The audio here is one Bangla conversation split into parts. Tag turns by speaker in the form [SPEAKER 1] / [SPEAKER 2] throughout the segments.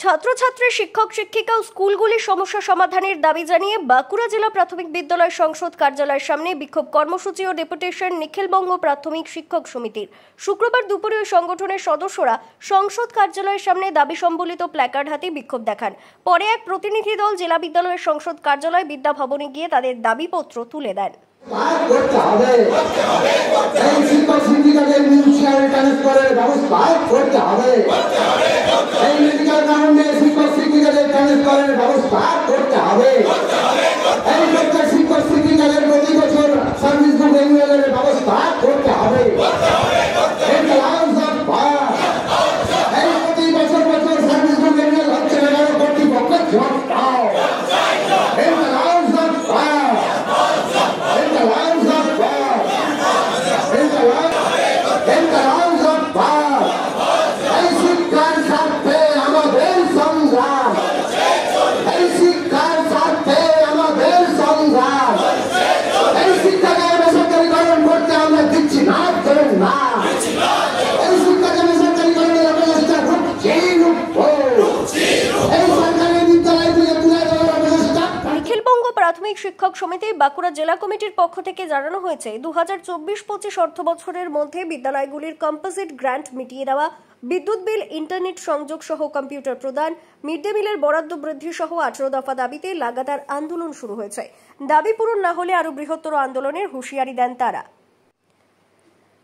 [SPEAKER 1] ছাত্রছাত্রী, শিক্ষক শিক্ষিকা ও স্কুলগুলির সমস্যা সমাধানের দাবি জানিয়ে বাঁকুড়া জেলা প্রাথমিক বিদ্যালয় সংসদ কার্যালয়ের সামনে বিক্ষোভ কর্মসূচি ও ডেপুটেশন নিখিলবঙ্গ প্রাথমিক শিক্ষক সমিতির। শুক্রবার দুপুরে ওই সংগঠনের সদস্যরা সংসদ কার্যালয়ের সামনে দাবি সম্বলিত প্ল্যাকার্ড হাতে বিক্ষোভ দেখান। পরে এক প্রতিনিধি দল জেলা বিদ্যালয়ের সংসদ কার্যালয় বিদ্যাভবনে গিয়ে তাদের দাবিপত্র তুলে দেন। প্রাথমিক শিক্ষক সমিতি বাঁকুড়া জেলা কমিটির পক্ষ থেকে জানানো হয়েছে 2024-25 অর্থ বছরের মধ্যে বিদ্যালয়গুলির কম্পোজিট গ্র্যান্ট মিটিয়ে দেওয়া, বিদ্যুৎ বিল, ইন্টারনেট সংযোগ সহ কম্পিউটার প্রদান, মিড ডে মিলের বরাদ্দ বৃদ্ধি সহ 18 দফা দাবিতে লাগাতার আন্দোলন শুরু হয়েছে। দাবি পূরণ না হলে আরো বৃহত্তর আন্দোলনের হুঁশিয়ারি দেন তারা।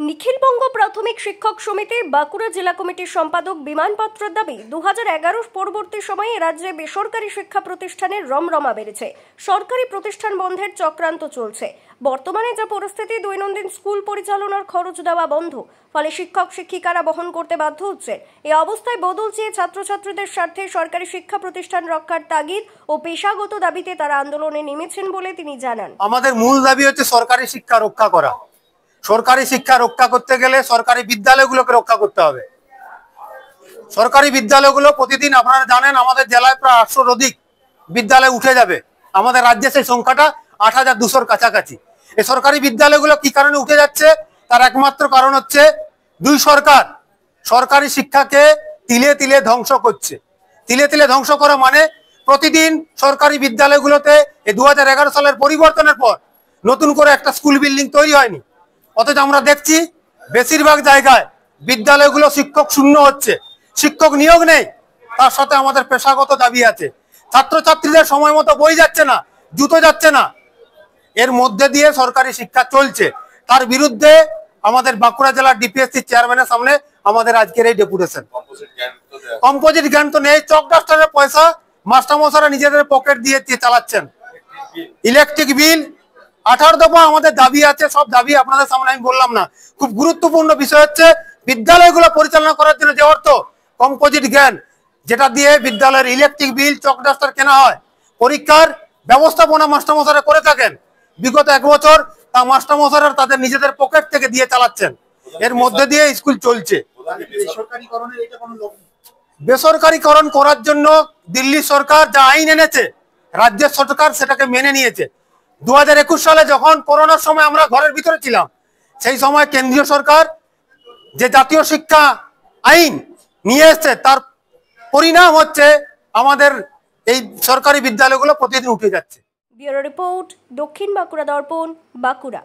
[SPEAKER 1] নিখিলবঙ্গ প্রাথমিক শিক্ষক সমিতির বাঁকুড়া জেলা কমিটির সম্পাদক বিমানপত্রের দাবি, 2011 পরবর্তী সময়ে রাজ্যে বেসরকারি শিক্ষা প্রতিষ্ঠানের রমরমা বেড়েছে। সরকারি প্রতিষ্ঠান বন্ধের চক্রান্ত চলছে। বর্তমানে যা পরিস্থিতি, দৈনন্দিন স্কুল পরিচালনার খরচ দেওয়া বন্ধ, ফলে শিক্ষক শিক্ষিকারা বহন করতে বাধ্য হচ্ছে। এই অবস্থায় বদল চেয়ে ছাত্রছাত্রীদের স্বার্থে সরকারি শিক্ষা প্রতিষ্ঠান রক্ষার তাগিদ ও পেশাগত দাবিতে তারা আন্দোলনে নেমেছেন বলে তিনি জানান।
[SPEAKER 2] আমাদের মূল দাবি হচ্ছে সরকারি শিক্ষা রক্ষা করা। সরকারি শিক্ষা রক্ষা করতে গেলে সরকারি বিদ্যালয়গুলোকে রক্ষা করতে হবে। সরকারি বিদ্যালয়গুলো প্রতিদিন আপনারা জানেন আমাদের জেলায় প্রায় 800-র অধিক বিদ্যালয় উঠে যাবে। আমাদের রাজ্যে সেই সংখ্যাটা 8200-র কাছাকাছি। এই সরকারি বিদ্যালয়গুলো কি কারণে উঠে যাচ্ছে, তার একমাত্র কারণ হচ্ছে দুই সরকার সরকারি শিক্ষাকে তিলে তিলে ধ্বংস করছে। তিলে তিলে ধ্বংস করা মানে প্রতিদিন সরকারি বিদ্যালয়গুলোতে এই 2011 সালের পরিবর্তনের পর নতুন করে একটা স্কুল বিল্ডিং তৈরি হয়নি। অথচ আমরা দেখছি বেশিরভাগ জায়গায় বিদ্যালয়গুলো শিক্ষক শূন্য হচ্ছে, শিক্ষক নিয়োগ নেই। তার সাথে আমাদের পেশাগত দাবি আছে। ছাত্রছাত্রীদের সময় মতো বই যাচ্ছে না, জুতো যাচ্ছে না, এর মধ্যে দিয়ে সরকারি শিক্ষা চলছে। তার বিরুদ্ধে আমাদের বাঁকুড়া জেলার ডিপিএসসি চেয়ারম্যানের সামনে আমাদের আজকের এই ডেপুটেশন। কম্পোজিট জ্ঞান তো নেই, চক ডাস্টারের পয়সা মাস্টারমশাইরা নিজেদের পকেট দিয়ে চালাচ্ছেন। ইলেকট্রিক বিল, 18 দফা আমাদের দাবি আছে। সব দাবি আপনাদের সামনে আমি বললাম না। খুব গুরুত্বপূর্ণ বিষয় হচ্ছে বিদ্যালয়গুলো পরিচালনা করার জন্য যে অর্থ, কম্পোজিট জ্ঞান, যেটা দিয়ে বিদ্যালয়ের ইলেকট্রিক বিল, চক ডাস্টার কেনা হয়, পরীক্ষার ব্যবস্থাপনা মাস্টারমশাইরা করে থাকেন। বিগত 1 বছর তা মাস্টারমশাইরা তাদের নিজেদের পকেট থেকে দিয়ে চালাচ্ছেন। এর মধ্যে দিয়ে স্কুল চলছে। বেসরকারীকরণ করার জন্য দিল্লি সরকার যা আইন এনেছে, রাজ্যের সরকার সেটাকে মেনে নিয়েছে। 2021 সালে যখন করোনার সময় আমরা ঘরের ভিতরে ছিলাম, সেই সময় কেন্দ্রীয় সরকার যে জাতীয় শিক্ষা আইন নিয়ে এসছে, তার পরিণাম হচ্ছে আমাদের এই সরকারি বিদ্যালয়গুলো প্রতিদিন উঠে যাচ্ছে।
[SPEAKER 1] ব্যুরো রিপোর্ট, দক্ষিণ বাঁকুড়া দর্পণ, বাঁকুড়া।